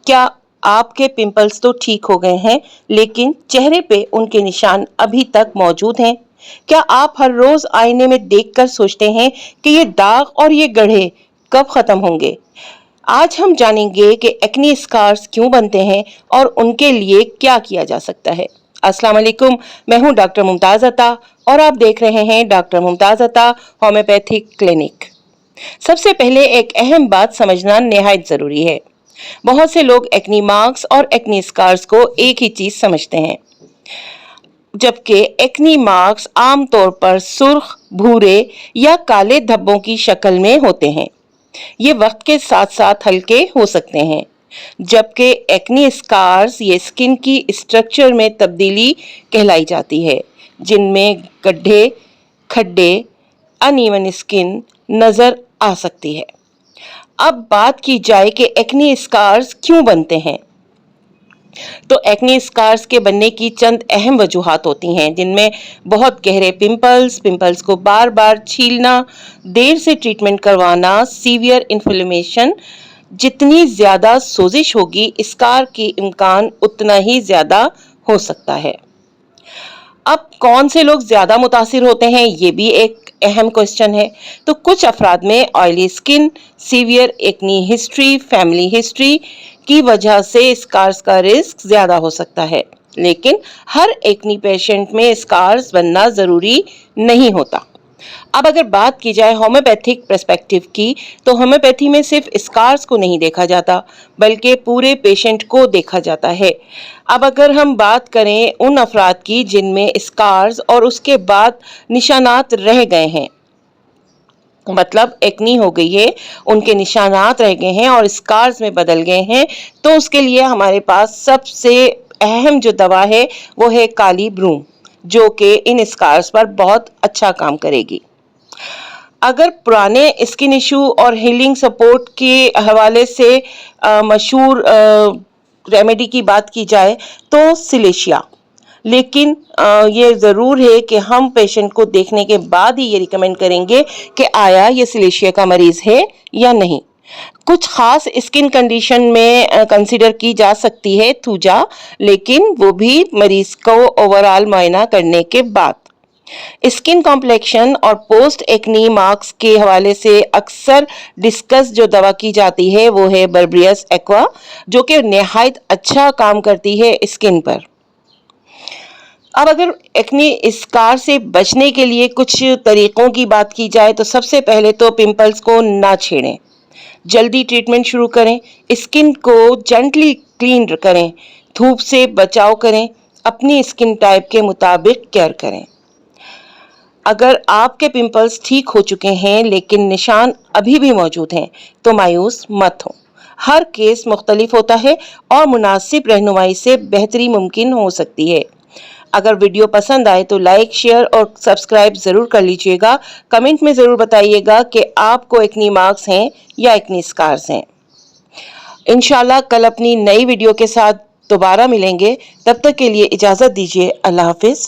क्या आपके पिंपल्स तो ठीक हो गए हैं, लेकिन चेहरे पे उनके निशान अभी तक मौजूद हैं? क्या आप हर रोज आईने में देखकर सोचते हैं कि ये दाग और ये गड्ढे कब खत्म होंगे? आज हम जानेंगे कि एक्ने स्कार्स क्यों बनते हैं और उनके लिए क्या किया जा सकता है। अस्सलाम वालेकुम, मैं हूं डॉक्टर मुमताज अता और आप देख रहे हैं डॉक्टर मुमताज अता होम्योपैथिक क्लिनिक। सबसे पहले एक अहम बात समझना निहायत जरूरी है। बहुत से लोग एक्ने मार्क्स और एक्ने स्कार्स को एक ही चीज समझते हैं, जबकि एक्ने मार्क्स आमतौर पर सुर्ख, भूरे या काले धब्बों की शक्ल में होते हैं। ये वक्त के साथ साथ हल्के हो सकते हैं, जबकि एक्ने स्कार्स ये स्किन की स्ट्रक्चर में तब्दीली कहलाई जाती है, जिनमें गड्ढे, खड्डे, अनइवन स्किन नजर आ सकती है। अब बात की जाए कि एक्ने स्कार्स क्यों बनते हैं, तो एक्ने स्कार्स के बनने की चंद अहम वजूहात होती हैं, जिनमें बहुत गहरे पिंपल्स को बार बार छीलना, देर से ट्रीटमेंट करवाना, सीवियर इन्फ्लेमेशन। जितनी ज्यादा सोजिश होगी, स्कार की इम्कान उतना ही ज्यादा हो सकता है। अब कौन से लोग ज्यादा मुतासिर होते हैं, ये भी एक अहम क्वेश्चन है। तो कुछ अफराद में oily skin, severe acne history, family history की वजह से स्कार्स का रिस्क ज्यादा हो सकता है, लेकिन हर एक्ने पेशेंट में स्कार्स बनना जरूरी नहीं होता। अब अगर बात की जाए होम्योपैथिक पर्सपेक्टिव की, तो होम्योपैथी में सिर्फ स्कार्स को नहीं देखा जाता, बल्कि पूरे पेशेंट को देखा जाता है। अब अगर हम बात करें उन अफराद की जिनमें स्कार्स और उसके बाद निशानात रह गए हैं, मतलब एक्ने हो गई है, उनके निशानात रह गए हैं और स्कार्स में बदल गए हैं, तो उसके लिए हमारे पास सबसे अहम जो दवा है वो है काली ब्रूम, जो कि इन स्कार्स पर बहुत अच्छा काम करेगी। अगर पुराने स्किन इशू और हीलिंग सपोर्ट के हवाले से मशहूर रेमेडी की बात की जाए तो सिलेशिया, लेकिन ये ज़रूर है कि हम पेशेंट को देखने के बाद ही ये रिकमेंड करेंगे कि आया ये सिलेशिया का मरीज़ है या नहीं। कुछ खास स्किन कंडीशन में कंसीडर की जा सकती है थूजा, लेकिन वो भी मरीज को ओवरऑल मुआयना करने के बाद। स्किन कॉम्प्लेक्शन और पोस्ट एक्ने मार्क्स के हवाले से अक्सर डिस्कस जो दवा की जाती है वो है बर्बरियस एक्वा, जो कि निहायत अच्छा काम करती है स्किन पर। अब अगर एक्ने स्कार से बचने के लिए कुछ तरीकों की बात की जाए तो सबसे पहले तो पिंपल्स को ना छेड़ें, जल्दी ट्रीटमेंट शुरू करें, स्किन को जेंटली क्लीन करें, धूप से बचाव करें, अपनी स्किन टाइप के मुताबिक केयर करें। अगर आपके पिंपल्स ठीक हो चुके हैं लेकिन निशान अभी भी मौजूद हैं, तो मायूस मत हो। हर केस मुख्तलिफ होता है और मुनासिब रहनुमाई से बेहतरी मुमकिन हो सकती है। अगर वीडियो पसंद आए तो लाइक, शेयर और सब्सक्राइब ज़रूर कर लीजिएगा। कमेंट में ज़रूर बताइएगा कि आपको एक्ने मार्क्स हैं या एक्ने स्कार्स हैं। इंशाल्लाह कल अपनी नई वीडियो के साथ दोबारा मिलेंगे। तब तक के लिए इजाज़त दीजिए। अल्लाह हाफिज़।